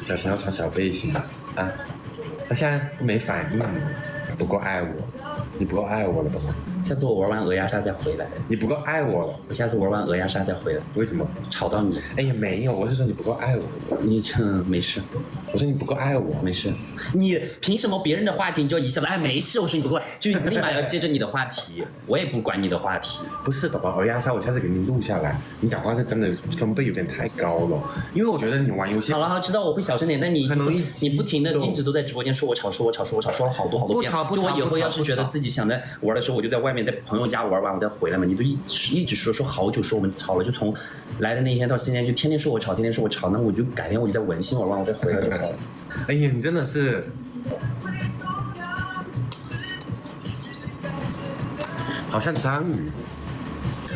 小新要穿小背心啊，他现在都没反应，不够爱我，你不够爱我了懂吗？下次我玩完鹅鸭杀再回来。你不够爱我了，我下次玩完鹅鸭杀再回来。为什么？吵到你？哎呀没有，我是说你不够爱我。你这没事。我说你不够爱我，没事。你凭什么别人的话题你就一下子哎没事？我说你不够，就立马要接着你的话题，我也不管你的话题。不是宝宝，鹅鸭杀我下次给你录下来，你讲话是真的分贝有点太高了，因为我觉得你玩游戏。好了，知道我会小声点，但你你不停的一直都在直播间说我吵，说了好多遍。就我以后要是觉得自己想在玩的时候，我就在外面在朋友家玩完我再回来嘛。你都一直说好久说我们吵了，就从来的那一天到现在就天天说我吵，那我就改天我就在文心玩完我再回来就好了。哎呀，你真的是，好像章鱼。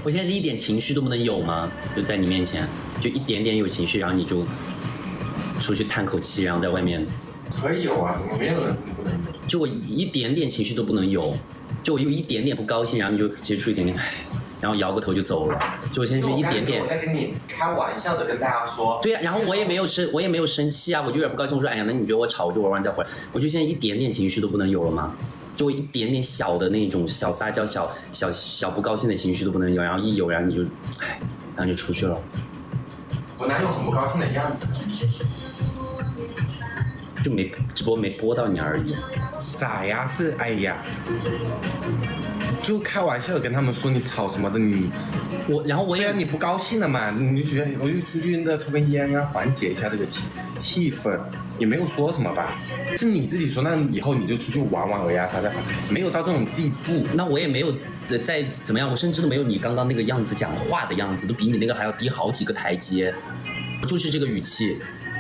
我现在是一点情绪都不能有吗？就在你面前，就一点点有情绪，然后你就出去叹口气，然后在外面。可以有啊，怎么没有人不能有？就我一点点情绪都不能有，就我有一点点不高兴，然后你就直接出一点点，然后摇个头就走了。就我现在就一点点。我在跟你开玩笑的跟大家说。对呀、然后我也没有生气啊，我就有点不高兴，我说哎呀，那你觉得我吵，我就玩完再回来。我就现在一点点情绪都不能有了吗？就我一点点小的那种小撒娇、小不高兴的情绪都不能有，然后一有，然后你就，哎，然后就出去了。我哪有很不高兴的样子？就直播没播到你而已。咋呀？是哎呀，就开玩笑的跟他们说你吵什么的你。然后我也你不高兴了嘛？你就觉得我就出去那抽根烟呀，缓解一下这个气氛，也没有说什么吧？是你自己说，那以后你就出去玩鹅鸭杀再还，没有到这种地步。那我也没有再怎么样，我甚至都没有你刚刚那个样子讲话的样子，都比你那个还要低好几个台阶，就是这个语气，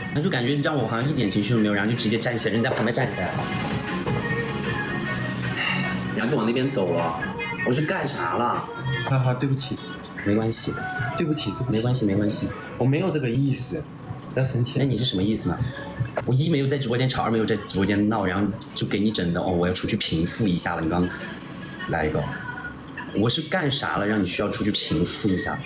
然后就感觉让我好像一点情绪都没有，然后就直接站起来，人在旁边站起来了，然后就往那边走了。我是干啥了？哈哈，对不起。没关系，对不起，没关系，我没有这个意思，不要生气。那你是什么意思呢？我一没有在直播间吵，二没有在直播间闹，然后就给你整的我要出去平复一下了。你刚来一个，我是干啥了让你需要出去平复一下？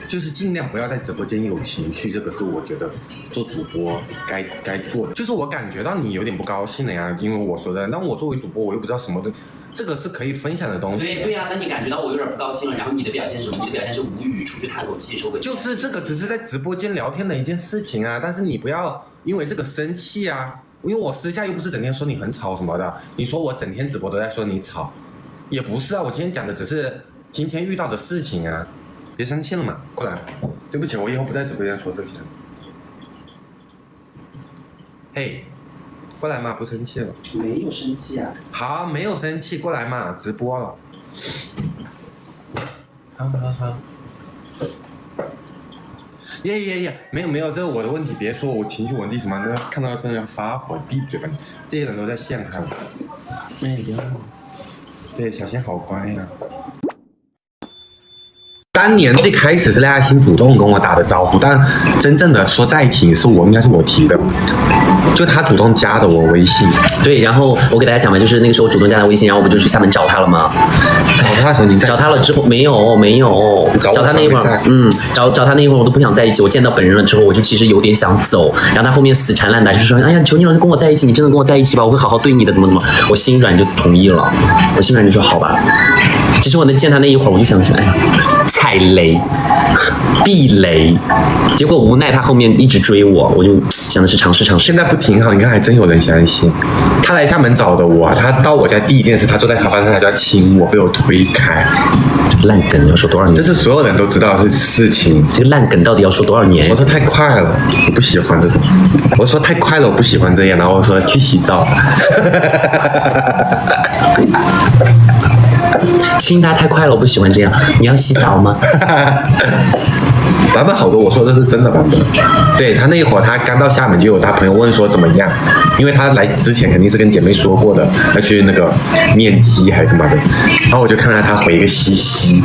就是尽量不要在直播间有情绪，这个是我觉得做主播该做的。就是我感觉到你有点不高兴了呀，因为我说的，那我作为主播，我又不知道什么的。这个是可以分享的东西。对呀、那你感觉到我有点不高兴了，然后你的表现是什么？你的表现是无语，出去叹口气，收回。就是这个只是在直播间聊天的一件事情啊，但是你不要因为这个生气啊，因为我私下又不是整天说你很吵什么的，你说我整天直播都在说你吵，也不是啊，我今天讲的只是今天遇到的事情啊，别生气了嘛，过来，对不起，我以后不在直播间说这些。嘿。过来嘛，不生气了。没有生气啊。好，没有生气，过来嘛，直播了。好。耶，没有，这是我的问题，别说我情绪稳定什么的，看到真的要发火，闭嘴吧你！这些人都在陷害我。哎呀，对，小新好乖呀。当年最开始是赖亚星主动跟我打的招呼，但真正的说在一起应该是我提的，就他主动加的我微信。对，然后我给大家讲嘛，就是那个时候主动加他微信，然后我不就去厦门找他了吗？找他的时候你在？找他了之后没有，找他那一会儿，找他那一会儿我都不想在一起。我见到本人了之后，我就其实有点想走，然后他后面死缠烂打，就说哎呀，求你了，跟我在一起，你真的跟我在一起吧，我会好好对你的，怎么，我心软就同意了，我心软就说好吧。其实我能见他那一会儿，我就想说，哎呀，踩雷，避雷，结果无奈他后面一直追我，我就想的是尝试。现在不挺好？你看还真有人相信。他来厦门找的我，他到我家第一件事，他坐在沙发上，他就要亲我，被我推开。这个烂梗要说多少年？这是所有人都知道的事情。这个烂梗到底要说多少年？我说太快了，我不喜欢这种。我说太快了，我不喜欢这样。然后我说去洗澡。亲他太快了，我不喜欢这样。你要洗澡吗？版本好多，我说的是真的版本。对，他那一会儿，他刚到厦门就有他朋友问说怎么样，因为他来之前肯定是跟姐妹说过的，要去那个面基还是什么的。然后我就看到他回一个嘻嘻，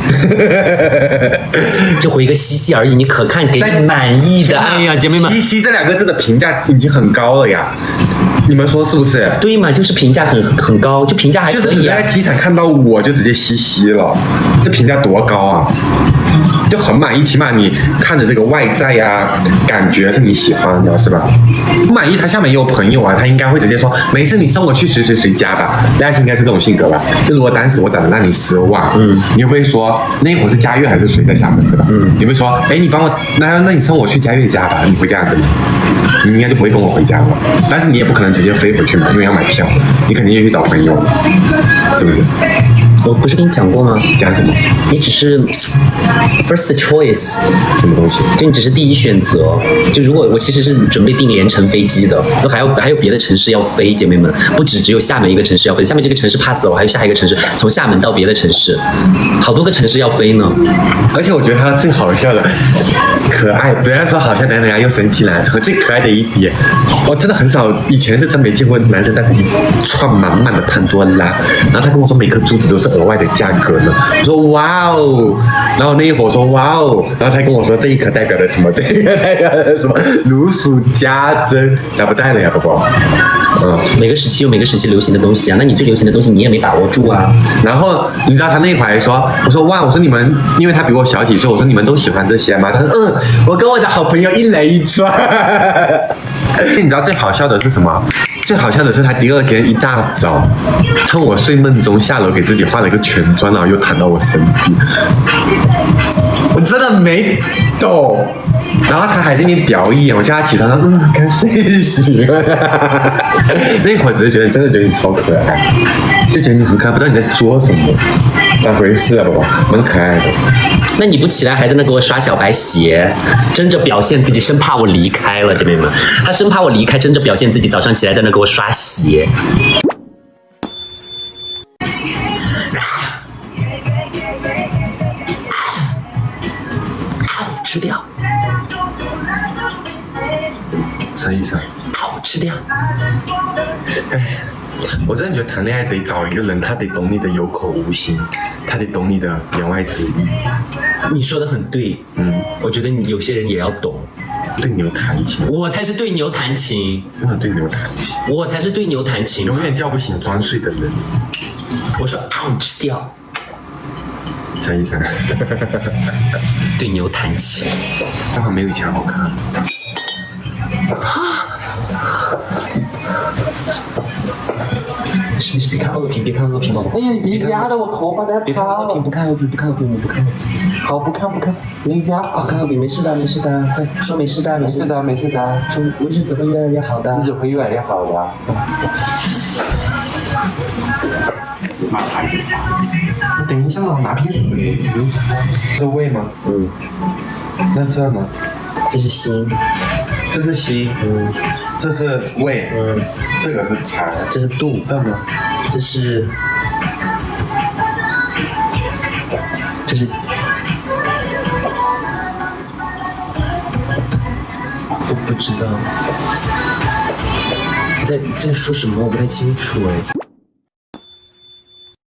就回一个嘻嘻而已，你可看给你满意的。哎呀，姐妹们，嘻嘻这两个字的评价已经很高了呀。你们说是不是？对嘛，就是评价很高，就评价还就是直接可以啊。在机场看到我就直接嘻了，这评价多高啊！就很满意，起码你看着这个外在呀、感觉是你喜欢的，是吧？不满意，他下面也有朋友啊，他应该会直接说没事，你送我去谁家吧。大家应该是这种性格吧？就如果当时我长得让你失望，你会说那会儿是佳悦还是谁在厦门，是吧？你会说，哎，你帮我，那你送我去佳悦家吧？你会这样子吗？你应该就不会跟我回家了，但是你也不可能直接飞回去嘛，因为要买票，你肯定也去找朋友，是不是？我不是跟你讲过吗？讲什么？你只是 first choice， 什么东西？就你只是第一选择。就如果我其实是准备订连程飞机的，就还有别的城市要飞，姐妹们，不只有厦门一个城市要飞，厦门这个城市 pass 了，还有下一个城市，从厦门到别的城市，好多个城市要飞呢。而且我觉得他最好笑的、可爱，不要说好笑，等下人家又生气了。最可爱的一点，我真的很少，以前是真没见过男生带着一串满满的潘多拉，然后他跟我说每颗珠子都是额外的价格呢。我说哇哦，然后那一会儿我说哇哦，然后他跟我说这一颗代表的什么，这一颗代表的什么，如数家珍，咋不带了呀，宝宝？每个时期有每个时期流行的东西啊，那你最流行的东西你也没把握住啊。然后你知道他那会儿还说，我说哇，我说你们，因为他比我小几岁，我说你们都喜欢这些吗？他说我跟我的好朋友一人一串。你知道最好笑的是什么？最好笑的是他第二天一大早，趁我睡梦中下楼给自己化了一个全妆，然后又躺到我身边，我真的没懂。然后他还在那边表演，我叫他起床，该睡醒了。那会儿只是觉得真的觉得你超可爱，就觉得你很可爱，不知道你在做什么，咋回事啊，宝宝，蛮可爱的。那你不起来还在那给我刷小白鞋，争着表现自己，生怕我离开了，姐妹们，他生怕我离开，争着表现自己，早上起来在那给我刷鞋。吃掉，啥意思啊？好吃掉。哎，我真的觉得谈恋爱得找一个人，他得懂你的有口无心，他得懂你的言外之意。你说的很对，我觉得你有些人也要懂。对牛弹琴，我才是对牛弹琴，真的对牛弹琴，我才是对牛弹琴，永远叫不醒装睡的人。我说吃掉。啥意思啊？对牛弹琴，但还没有以前好看。没事，别看恶评，别看恶评，宝宝。哎呀，你别压的我头发在别看恶评，不看恶评，不看恶评，我不看恶评。好，不看，别压。不看恶评，没事的，快说没事的，没事的。说日子会越来越好的，日子会越来越好的。拿牌子撒。你等一下，拿瓶水。这胃吗？那这呢？这是心，这是心。这是胃。这个是肠。这是肚。这呢？这是。我不知道。在说什么？我不太清楚哎。